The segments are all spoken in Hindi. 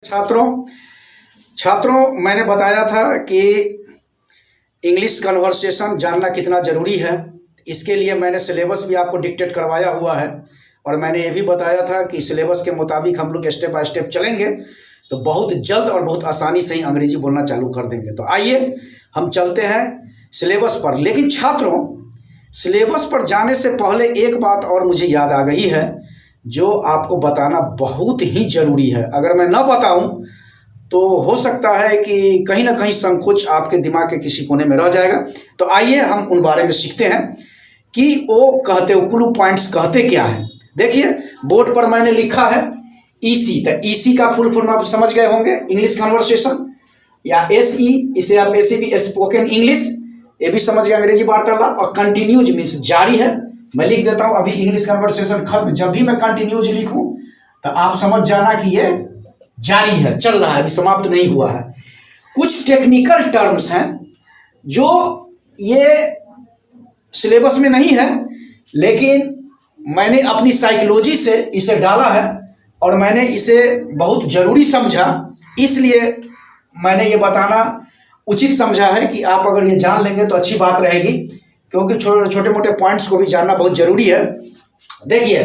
छात्रों मैंने बताया था कि इंग्लिश कन्वर्सेशन जानना कितना ज़रूरी है। इसके लिए मैंने सिलेबस भी आपको डिक्टेट करवाया हुआ है और मैंने ये भी बताया था कि सिलेबस के मुताबिक हम लोग स्टेप बाय स्टेप चलेंगे तो बहुत जल्द और बहुत आसानी से ही अंग्रेजी बोलना चालू कर देंगे। तो आइए हम चलते हैं सिलेबस पर। लेकिन छात्रों, सिलेबस पर जाने से पहले एक बात और मुझे याद आ गई है जो आपको बताना बहुत ही ज़रूरी है। अगर मैं न बताऊं तो हो सकता है कि कहीं ना कहीं संकोच आपके दिमाग के किसी कोने में रह जाएगा। तो आइए हम उन बारे में सीखते हैं कि वो कहते क्लू पॉइंट्स कहते क्या है। देखिए बोर्ड पर मैंने लिखा है ईसी। तो ईसी का फुल फॉर्म आप समझ गए होंगे, इंग्लिश कन्वर्सेशन, या एसई, इसे आप ऐसे भी स्पोकन इंग्लिश, ये भी समझ गए अंग्रेजी वार्तालाप। और कंटिन्यूज मीन्स जारी है। मैं लिख देता हूं अभी इंग्लिश कन्वर्सेशन खत्म। जब भी मैं कंटिन्यूज लिखूं तो आप समझ जाना कि ये जारी है, चल रहा है, अभी समाप्त नहीं हुआ है। कुछ टेक्निकल टर्म्स हैं जो ये सिलेबस में नहीं है, लेकिन मैंने अपनी साइकोलॉजी से इसे डाला है और मैंने इसे बहुत जरूरी समझा, इसलिए मैंने ये बताना उचित समझा है कि आप अगर ये जान लेंगे तो अच्छी बात रहेगी, क्योंकि छोटे मोटे पॉइंट्स को भी जानना बहुत जरूरी है। देखिए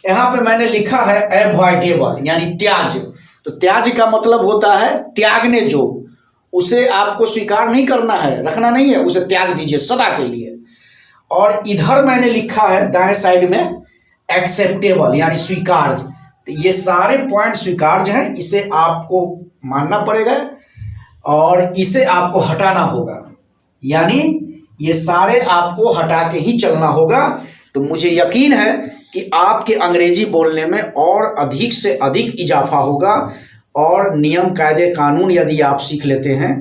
यहाँ पे मैंने लिखा है अवॉइडेबल यानी त्याज। तो त्याज का मतलब होता है त्यागने जो, उसे आपको स्वीकार नहीं करना है, रखना नहीं है, उसे त्याग दीजिए सदा के लिए। और इधर मैंने लिखा है दाएं साइड में एक्सेप्टेबल यानी स्वीकार्य। तो ये सारे पॉइंट स्वीकार्य हैं, इसे आपको मानना पड़ेगा और इसे आपको हटाना होगा, यानी ये सारे आपको हटा के ही चलना होगा। तो मुझे यकीन है कि आपके अंग्रेजी बोलने में और अधिक से अधिक इजाफा होगा और नियम कायदे कानून यदि आप सीख लेते हैं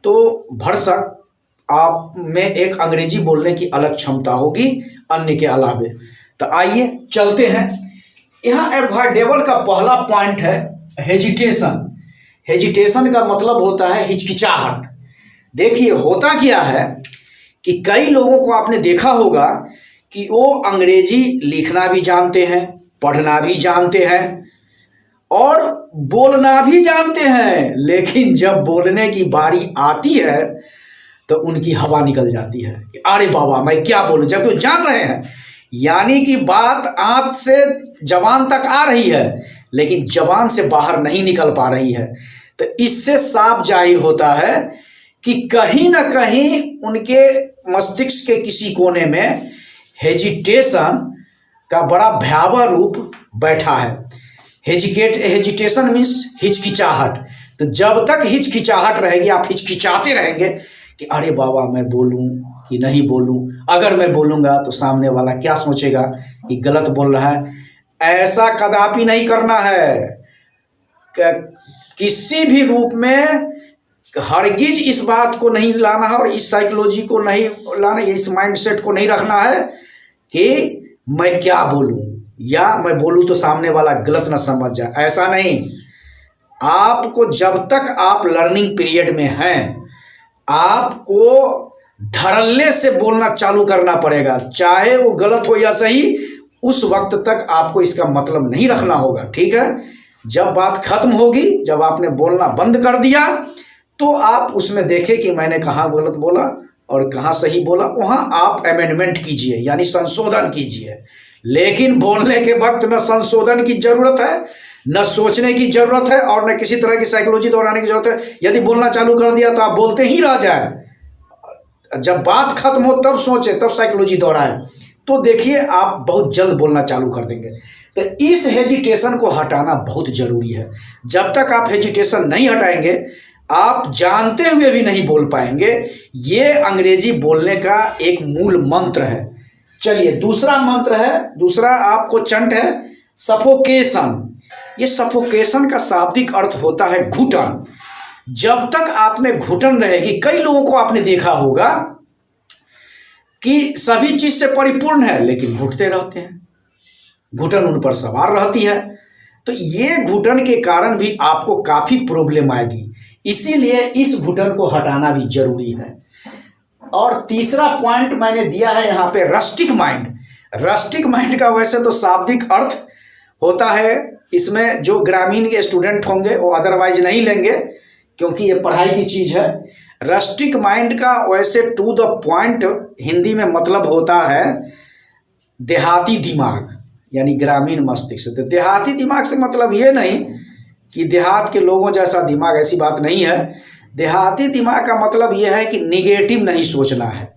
तो भरसक आप में एक अंग्रेजी बोलने की अलग क्षमता होगी अन्य के अलावे। तो आइए चलते हैं। यहाँ अवॉइडेबल का पहला पॉइंट है हेजिटेशन। हेजिटेशन का मतलब होता है हिचकिचाहट। देखिए होता क्या है कि कई लोगों को आपने देखा होगा कि वो अंग्रेजी लिखना भी जानते हैं, पढ़ना भी जानते हैं और बोलना भी जानते हैं, लेकिन जब बोलने की बारी आती है तो उनकी हवा निकल जाती है कि अरे बाबा मैं क्या बोलूं, जबकि वो जान रहे हैं। यानी कि बात आंत से जबान तक आ रही है लेकिन जबान से बाहर नहीं निकल पा रही है। तो इससे साफ जाहिर होता है कि कहीं ना कहीं उनके मस्तिष्क के किसी कोने में हेजिटेशन का बड़ा भयावह रूप बैठा है। हेजिटेशन मीन्स हिचकिचाहट। तो जब तक हिचकिचाहट रहेगी, आप हिचकिचाते रहेंगे कि अरे बाबा मैं बोलूं कि नहीं बोलूं, अगर मैं बोलूंगा तो सामने वाला क्या सोचेगा कि गलत बोल रहा है। ऐसा कदापि नहीं करना है। किसी भी रूप में हरगिज इस बात को नहीं लाना है और इस साइकोलॉजी को नहीं लाना, इस माइंडसेट को नहीं रखना है कि मैं क्या बोलूं या मैं बोलूं तो सामने वाला गलत ना समझ जाए। ऐसा नहीं। आपको जब तक आप लर्निंग पीरियड में हैं, आपको धड़ल्ले से बोलना चालू करना पड़ेगा, चाहे वो गलत हो या सही। उस वक्त तक आपको इसका मतलब नहीं रखना होगा, ठीक है। जब बात खत्म होगी, जब आपने बोलना बंद कर दिया, तो आप उसमें देखें कि मैंने कहाँ गलत बोला और कहाँ सही बोला, वहाँ आप अमेंडमेंट कीजिए यानी संशोधन कीजिए। लेकिन बोलने के वक्त न संशोधन की जरूरत है, न सोचने की जरूरत है और न किसी तरह की साइकोलॉजी दोहराने की जरूरत है। यदि बोलना चालू कर दिया तो आप बोलते ही रह जाए। जब बात खत्म हो तब सोचे, तब साइकोलॉजी दोहराए, तो देखिए आप बहुत जल्द बोलना चालू कर देंगे। तो इस हेजिटेशन को हटाना बहुत जरूरी है। जब तक आप हेजिटेशन नहीं हटाएंगे, आप जानते हुए भी नहीं बोल पाएंगे। ये अंग्रेजी बोलने का एक मूल मंत्र है। चलिए दूसरा मंत्र है, दूसरा आपको चंट है सफोकेशन। ये सफोकेशन का शाब्दिक अर्थ होता है घुटन। जब तक आप में घुटन रहेगी, कई लोगों को आपने देखा होगा कि सभी चीज से परिपूर्ण है लेकिन घुटते रहते हैं, घुटन उन पर सवार रहती है। तो ये घुटन के कारण भी आपको काफी प्रॉब्लम आएगी, इसीलिए इस घुटन को हटाना भी जरूरी है। और तीसरा पॉइंट मैंने दिया है यहाँ पे रस्टिक माइंड। रस्टिक माइंड का वैसे तो शाब्दिक अर्थ होता है इसमें जो ग्रामीण के स्टूडेंट होंगे वो अदरवाइज नहीं लेंगे, क्योंकि ये पढ़ाई की चीज़ है। रस्टिक माइंड का वैसे टू द पॉइंट हिंदी में मतलब होता है देहाती दिमाग, यानी ग्रामीण मस्तिष्क। तो देहाती दिमाग से मतलब ये नहीं कि देहात के लोगों जैसा दिमाग, ऐसी बात नहीं है। देहाती दिमाग का मतलब ये है कि निगेटिव नहीं सोचना है।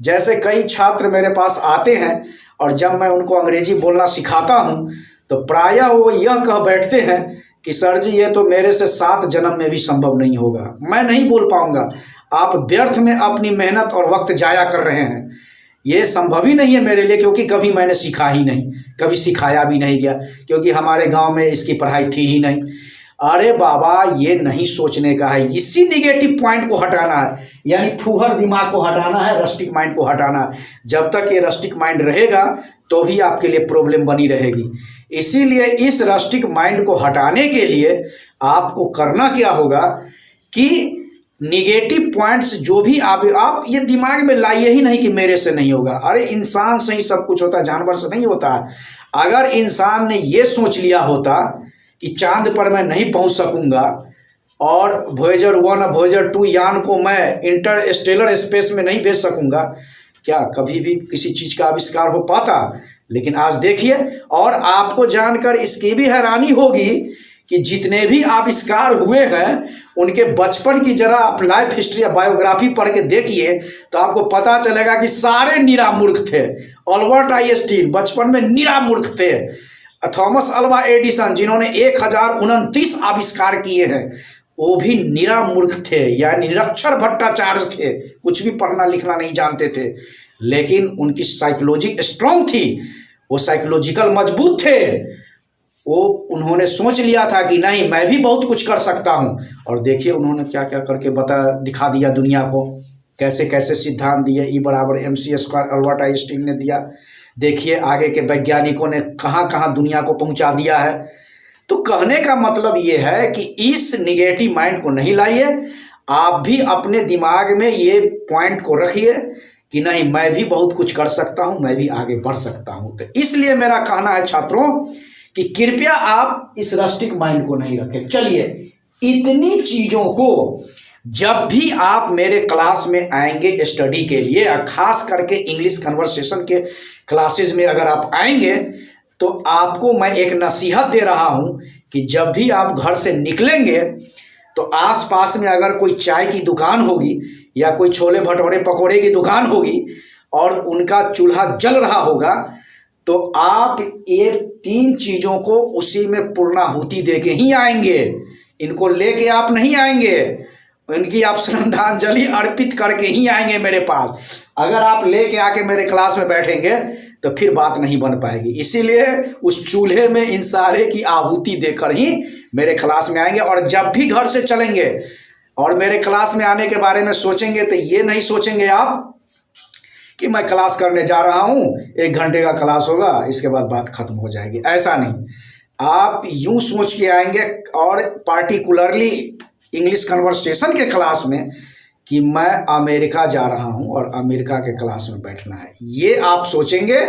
जैसे कई छात्र मेरे पास आते हैं और जब मैं उनको अंग्रेजी बोलना सिखाता हूँ तो प्रायः वो यह कह बैठते हैं कि सर जी ये तो मेरे से 7 जन्म में भी संभव नहीं होगा, मैं नहीं बोल पाऊंगा, आप व्यर्थ में अपनी मेहनत और वक्त जाया कर रहे हैं, ये संभव ही नहीं है मेरे लिए, क्योंकि कभी मैंने सीखा ही नहीं, कभी सिखाया भी नहीं गया, क्योंकि हमारे गांव में इसकी पढ़ाई थी ही नहीं। अरे बाबा, ये नहीं सोचने का है, इसी निगेटिव पॉइंट को हटाना है, यानी फूहड़ दिमाग को हटाना है, रस्टिक माइंड को हटाना है। जब तक ये रस्टिक माइंड रहेगा तो भी आपके लिए प्रॉब्लम बनी रहेगी। इसीलिए इस रस्टिक माइंड को हटाने के लिए आपको करना क्या होगा कि निगेटिव पॉइंट्स जो भी आप ये दिमाग में लाइए ही नहीं कि मेरे से नहीं होगा। अरे इंसान से ही सब कुछ होता है, जानवर से नहीं होता। अगर इंसान ने ये सोच लिया होता कि चांद पर मैं नहीं पहुंच सकूंगा और वॉयेजर 1 और वॉयेजर 2 यान को मैं इंटरस्टेलर स्पेस में नहीं भेज सकूंगा, क्या कभी भी किसी चीज़ का आविष्कार हो पाता? लेकिन आज देखिए, और आपको जानकर इसकी भी हैरानी होगी कि जितने भी आविष्कार हुए हैं उनके बचपन की जरा आप लाइफ हिस्ट्री या बायोग्राफी पढ़ के देखिए तो आपको पता चलेगा कि सारे निरामूर्ख थे। अल्बर्ट आइंस्टीन बचपन में निरामूर्ख थे। थॉमस अल्वा एडिसन जिन्होंने 1029 आविष्कार किए हैं वो भी निरामूर्ख थे, यानी निरक्षर भट्टाचार्य थे, कुछ भी पढ़ना लिखना नहीं जानते थे, लेकिन उनकी साइकोलॉजी स्ट्रांग थी, वो साइकोलॉजिकल मजबूत थे। वो उन्होंने सोच लिया था कि नहीं, मैं भी बहुत कुछ कर सकता हूँ, और देखिए उन्होंने क्या क्या करके दिखा दिया दुनिया को, कैसे कैसे सिद्धांत दिए। E = mc² अल्बर्ट आइंस्टीन ने दिया। देखिए आगे के वैज्ञानिकों ने कहाँ कहाँ दुनिया को पहुँचा दिया है। तो कहने का मतलब ये है कि इस निगेटिव माइंड को नहीं लाइए, आप भी अपने दिमाग में ये पॉइंट को रखिए कि नहीं, मैं भी बहुत कुछ कर सकता हूँ, मैं भी आगे बढ़ सकता हूँ। तो इसलिए मेरा कहना है छात्रों कि कृपया आप इस रस्टिक माइंड को नहीं रखें। चलिए, इतनी चीज़ों को जब भी आप मेरे क्लास में आएंगे स्टडी के लिए, खास करके इंग्लिश कन्वर्सेशन के क्लासेस में अगर आप आएंगे तो आपको मैं एक नसीहत दे रहा हूँ कि जब भी आप घर से निकलेंगे तो आसपास में अगर कोई चाय की दुकान होगी या कोई छोले भटूरे पकौड़े की दुकान होगी और उनका चूल्हा जल रहा होगा, तो आप ये 3 चीज़ों को उसी में पूर्णाहुति दे के ही आएंगे। इनको लेके आप नहीं आएंगे, इनकी आप श्रद्धांजलि अर्पित करके ही आएंगे मेरे पास। अगर आप लेके आके मेरे क्लास में बैठेंगे तो फिर बात नहीं बन पाएगी। इसीलिए उस चूल्हे में इन सारे की आहुति देकर ही मेरे क्लास में आएंगे। और जब भी घर से चलेंगे और मेरे क्लास में आने के बारे में सोचेंगे तो ये नहीं सोचेंगे आप कि मैं क्लास करने जा रहा हूँ, 1 घंटे का क्लास होगा, इसके बाद बात खत्म हो जाएगी। ऐसा नहीं, आप यूं सोच के आएंगे, और पार्टिकुलरली इंग्लिश कन्वर्सेशन के क्लास में, कि मैं अमेरिका जा रहा हूं और अमेरिका के क्लास में बैठना है। ये आप सोचेंगे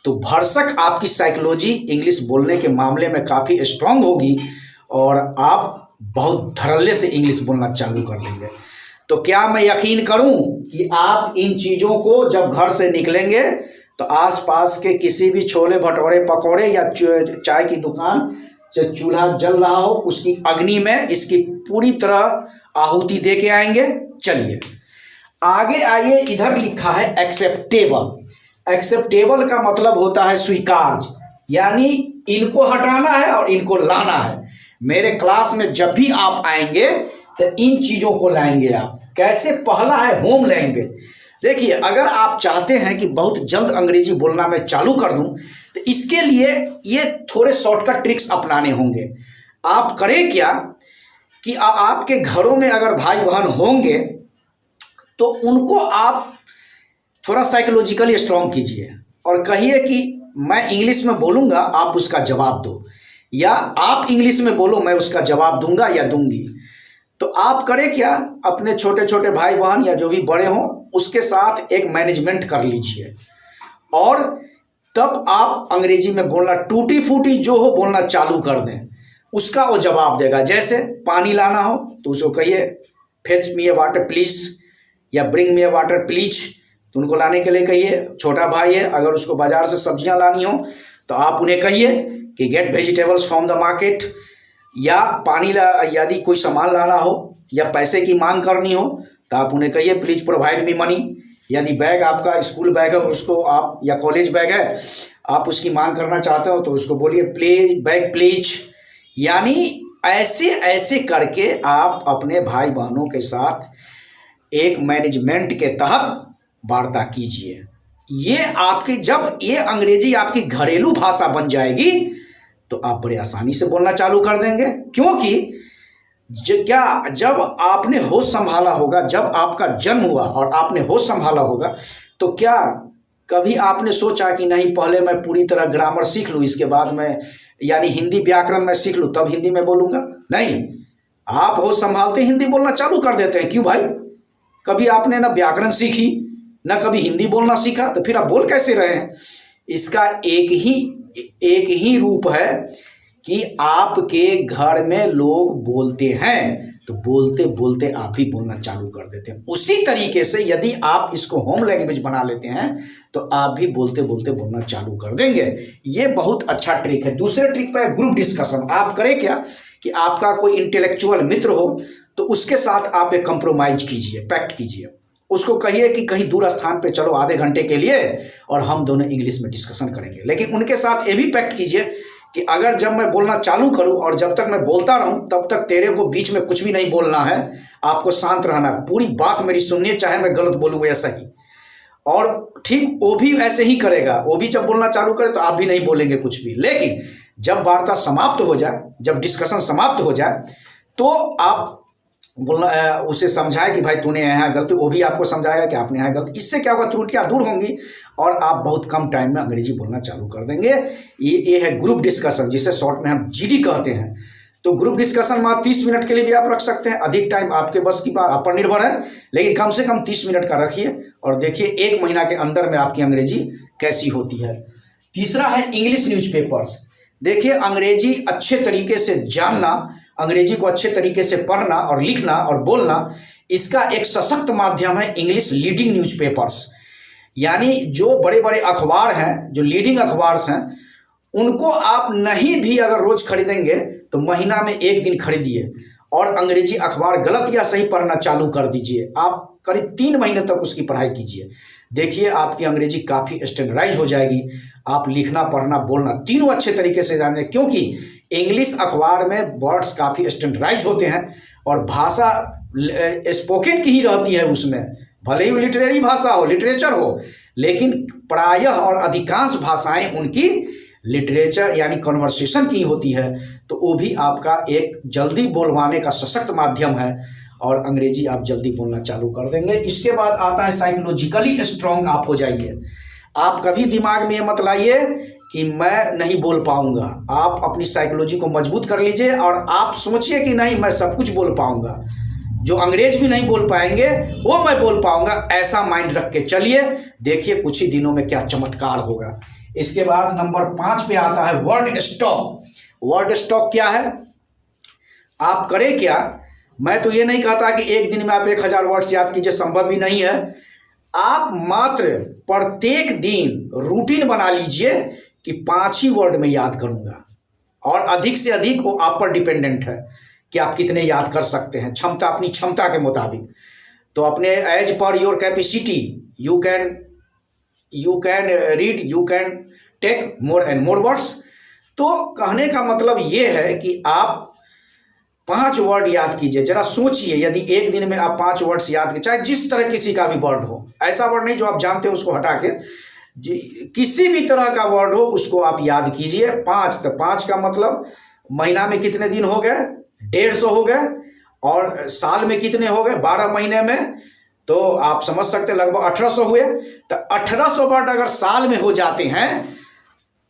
तो भरसक आपकी साइकोलॉजी इंग्लिश बोलने के मामले में काफ़ी स्ट्रांग होगी और आप बहुत धड़ल्ले से इंग्लिश बोलना चालू कर देंगे। तो क्या मैं यकीन करूं कि आप इन चीज़ों को जब घर से निकलेंगे तो आसपास के किसी भी छोले भटूरे पकौड़े या चाय की दुकान, जो चूल्हा जल रहा हो उसकी अग्नि में इसकी पूरी तरह आहुति दे के आएंगे। चलिए आगे आइए, इधर लिखा है एक्सेप्टेबल। एक्सेप्टेबल का मतलब होता है स्वीकार्य, यानी इनको हटाना है और इनको लाना है। मेरे क्लास में जब भी आप आएंगे तो इन चीज़ों को लाएंगे आप। कैसे? पहला है होम लैंग्वेज। देखिए, अगर आप चाहते हैं कि बहुत जल्द अंग्रेजी बोलना मैं चालू कर दूं तो इसके लिए ये थोड़े शॉर्टकट ट्रिक्स अपनाने होंगे। आप करें क्या कि आपके घरों में अगर भाई बहन होंगे तो उनको आप थोड़ा साइकोलॉजिकली स्ट्रांग कीजिए और कहिए कि मैं इंग्लिश में बोलूँगा, आप उसका जवाब दो, या आप इंग्लिश में बोलो, मैं उसका जवाब दूंगा या दूंगी। तो आप करें क्या, अपने छोटे छोटे भाई बहन या जो भी बड़े हों उसके साथ एक मैनेजमेंट कर लीजिए और तब आप अंग्रेजी में बोलना टूटी फूटी जो हो बोलना चालू कर दें, उसका वो जवाब देगा। जैसे पानी लाना हो तो उसको कहिए fetch me a water please, या bring me a water please, तो उनको लाने के लिए कहिए। छोटा भाई है, अगर उसको बाजार से सब्जियां लानी हो तो आप उन्हें कहिए कि get vegetables from the market, या पानी यदि कोई सामान लाना हो या पैसे की मांग करनी हो तो आप उन्हें कहिए प्लीज प्रोवाइड मी मनी। यदि बैग आपका स्कूल बैग है उसको आप, या कॉलेज बैग है आप उसकी मांग करना चाहते हो तो उसको बोलिए प्लीज बैग प्लीज। यानी ऐसे ऐसे करके आप अपने भाई बहनों के साथ एक मैनेजमेंट के तहत वार्ता कीजिए। ये आपकी, जब ये अंग्रेजी आपकी घरेलू भाषा बन जाएगी तो आप बड़े आसानी से बोलना चालू कर देंगे। क्योंकि जब आपने होश संभाला होगा, जब आपका जन्म हुआ और आपने होश संभाला होगा, तो क्या कभी आपने सोचा कि नहीं पहले मैं पूरी तरह ग्रामर सीख लूँ, इसके बाद मैं यानी हिंदी व्याकरण में सीख लूँ तब हिंदी में बोलूँगा? नहीं, आप होश संभालते हिंदी बोलना चालू कर देते हैं। क्यों भाई? कभी आपने ना व्याकरण सीखी ना कभी हिंदी बोलना सीखा, तो फिर आप बोल कैसे रहे हैं? इसका एक ही रूप है कि आपके घर में लोग बोलते हैं तो बोलते बोलते आप ही बोलना चालू कर देते हैं। उसी तरीके से यदि आप इसको होम लैंग्वेज बना लेते हैं तो आप भी बोलते बोलते बोलना चालू कर देंगे। ये बहुत अच्छा ट्रिक है। दूसरे ट्रिक पे ग्रुप डिस्कशन। आप करें क्या कि आपका कोई इंटेलेक्चुअल मित्र हो तो उसके साथ आप एक कंप्रोमाइज कीजिए, पैक्ट कीजिए। उसको कहिए कि कहीं दूर स्थान पे चलो आधे घंटे के लिए और हम दोनों इंग्लिश में डिस्कशन करेंगे। लेकिन उनके साथ ये भी पैक्ट कीजिए कि अगर जब मैं बोलना चालू करूं और जब तक मैं बोलता रहूं तब तक तेरे को बीच में कुछ भी नहीं बोलना है, आपको शांत रहना है, पूरी बात मेरी सुनिए, चाहे मैं गलत बोलूं या सही। और ठीक वो भी ऐसे ही करेगा, वो भी जब बोलना चालू करे तो आप भी नहीं बोलेंगे कुछ भी। लेकिन जब वार्ता समाप्त हो जाए, जब डिस्कशन समाप्त हो जाए तो आप बोलना, उसे समझाए कि भाई तूने यहाँ गलती, वो भी आपको समझाएगा कि आपने यहाँ गलती। इससे क्या होगा, त्रुटियाँ दूर होंगी और आप बहुत कम टाइम में अंग्रेजी बोलना चालू कर देंगे। ये है ग्रुप डिस्कशन, जिसे शॉर्ट में हम जीडी कहते हैं। तो ग्रुप डिस्कशन मात्र 30 मिनट के लिए भी आप रख सकते हैं। अधिक टाइम आपके बस की बात, आप पर निर्भर है, लेकिन कम से कम 30 मिनट का रखिए और देखिए 1 महीना के अंदर में आपकी अंग्रेजी कैसी होती है। तीसरा है इंग्लिश न्यूज़पेपर्स। देखिए, अंग्रेजी अच्छे तरीके से जानना, अंग्रेजी को अच्छे तरीके से पढ़ना और लिखना और बोलना, इसका एक सशक्त माध्यम है इंग्लिश लीडिंग न्यूज़पेपर्स। यानी जो बड़े बड़े अखबार हैं, जो लीडिंग अखबार्स हैं, उनको आप नहीं भी अगर रोज खरीदेंगे तो महीना में 1 दिन खरीदिए और अंग्रेजी अखबार गलत या सही पढ़ना चालू कर दीजिए। आप करीब 3 महीने तक उसकी पढ़ाई कीजिए, देखिए आपकी अंग्रेजी काफ़ी स्टैंडर्डाइज हो जाएगी। आप लिखना, पढ़ना, बोलना तीनों अच्छे तरीके से जानेंगे, क्योंकि इंग्लिश अखबार में वर्ड्स काफ़ी स्टैंडर्डाइज होते हैं और भाषा स्पोकन की ही रहती है उसमें। भले ही लिटरेरी भाषा हो, लिटरेचर हो, लेकिन प्रायः और अधिकांश भाषाएं उनकी लिटरेचर यानी कन्वर्सेशन की होती है। तो वो भी आपका एक जल्दी बोलवाने का सशक्त माध्यम है और अंग्रेजी आप जल्दी बोलना चालू कर देंगे। इसके बाद आता है साइकोलॉजिकली स्ट्रांग आप हो जाइए। आप कभी दिमाग में ये मत लाइए कि मैं नहीं बोल पाऊंगा। आप अपनी साइकोलॉजी को मजबूत कर लीजिए और आप सोचिए कि नहीं, मैं सब कुछ बोल पाऊंगा, जो अंग्रेज भी नहीं बोल पाएंगे वो मैं बोल पाऊंगा। ऐसा माइंड रख के चलिए, देखिए कुछ ही दिनों में क्या चमत्कार होगा। इसके बाद नंबर 5 पे आता है वर्ड स्टॉक। वर्ड स्टॉक क्या है? आप करें क्या, मैं तो ये नहीं कहता कि एक दिन में आप 1000 वर्ड्स याद कीजिए, संभव भी नहीं है। आप मात्र प्रत्येक दिन रूटीन बना लीजिए कि 5 ही वर्ड में याद करूंगा, और अधिक से अधिक वो आप पर डिपेंडेंट है कि आप कितने याद कर सकते हैं, क्षमता, अपनी क्षमता के मुताबिक। तो अपने एज पर your capacity you can read, you can take more and more words. तो कहने का मतलब ये है कि आप 5 वर्ड याद कीजिए। जरा सोचिए, यदि एक दिन में आप 5 वर्ड्स याद कीजिए, चाहे जिस तरह किसी का भी वर्ड हो, ऐसा वर्ड नहीं जो आप जानते हो उसको हटा के, किसी भी तरह का वर्ड हो उसको आप याद कीजिए। 5, तो 5 का मतलब महीना में कितने दिन हो गए? 150 हो गए। और साल में कितने हो गए? 12 महीने में, तो आप समझ सकते हैं लगभग 1800 हुए। तो 1800 वर्ड अगर साल में हो जाते हैं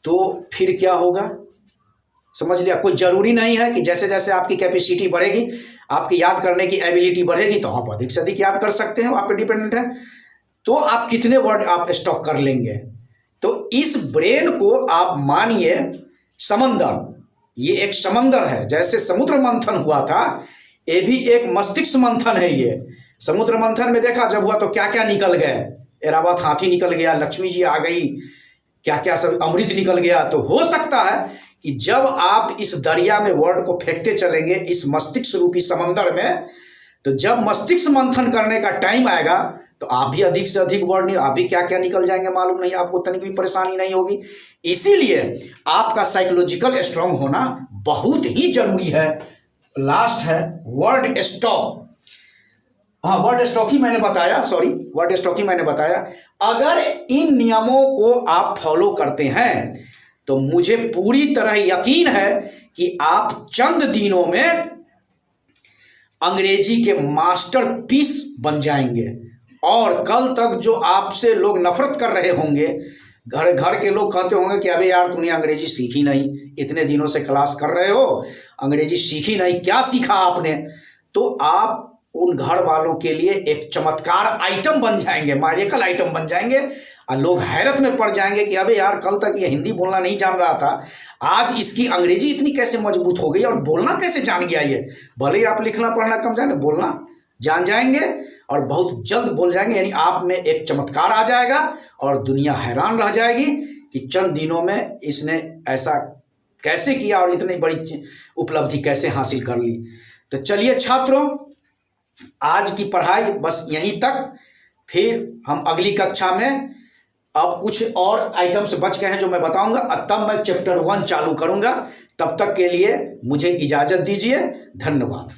तो फिर क्या होगा, समझ लिया। कोई जरूरी नहीं है कि जैसे जैसे आपकी कैपेसिटी बढ़ेगी, आपकी याद करने की एबिलिटी बढ़ेगी तो आप अधिक से अधिक याद कर सकते हैं, आप पे डिपेंडेंट है। तो आप कितने वर्ड आप स्टॉक कर लेंगे, तो इस ब्रेन को आप मानिए समंदर, ये एक समंदर है। जैसे समुद्र मंथन हुआ था, ये भी एक मस्तिष्क मंथन है। ये समुद्र मंथन में देखा जब हुआ तो क्या क्या निकल गए, एरावत हाथी निकल गया, लक्ष्मी जी आ गई, क्या क्या सब अमृत निकल गया। तो हो सकता है कि जब आप इस दरिया में वर्ड को फेंकते चलेंगे, इस मस्तिष्क रूपी समंदर में, तो जब मस्तिष्क मंथन करने का टाइम आएगा तो आप भी अधिक से अधिक वर्ड नहीं, आप भी क्या क्या निकल जाएंगे मालूम नहीं, आपको तनिक भी परेशानी नहीं होगी। इसीलिए आपका साइकोलॉजिकल स्ट्रांग होना बहुत ही जरूरी है। लास्ट है वर्ड स्टॉक। हाँ, वर्ड स्टॉक ही मैंने बताया, सॉरी, वर्ड स्टॉक ही मैंने बताया। अगर इन नियमों को आप फॉलो करते हैं तो मुझे पूरी तरह यकीन है कि आप चंद दिनों में अंग्रेजी के मास्टरपीस बन जाएंगे। और कल तक जो आपसे लोग नफरत कर रहे होंगे, घर घर के लोग कहते होंगे कि अबे यार तूने अंग्रेजी सीखी नहीं, इतने दिनों से क्लास कर रहे हो, अंग्रेजी सीखी नहीं, क्या सीखा आपने। तो आप उन घर वालों के लिए एक चमत्कार आइटम बन जाएंगे, मैजिकल आइटम बन जाएंगे। और लोग हैरत में पड़ जाएंगे कि अबे यार कल तक ये हिंदी बोलना नहीं जान रहा था, आज इसकी अंग्रेजी इतनी कैसे मजबूत हो गई और बोलना कैसे जान गया। ये भले ही आप लिखना पढ़ना कम जाने, बोलना जान जाएंगे और बहुत जल्द बोल जाएंगे। यानी आप में एक चमत्कार आ जाएगा और दुनिया हैरान रह जाएगी कि चंद दिनों में इसने ऐसा कैसे किया और इतनी बड़ी उपलब्धि कैसे हासिल कर ली। तो चलिए छात्रों, आज की पढ़ाई बस यहीं तक। फिर हम अगली कक्षा में अब कुछ और आइटम्स बच गए हैं जो मैं बताऊंगा, तब मैं चैप्टर 1 चालू करूंगा। तब तक के लिए मुझे इजाजत दीजिए। धन्यवाद।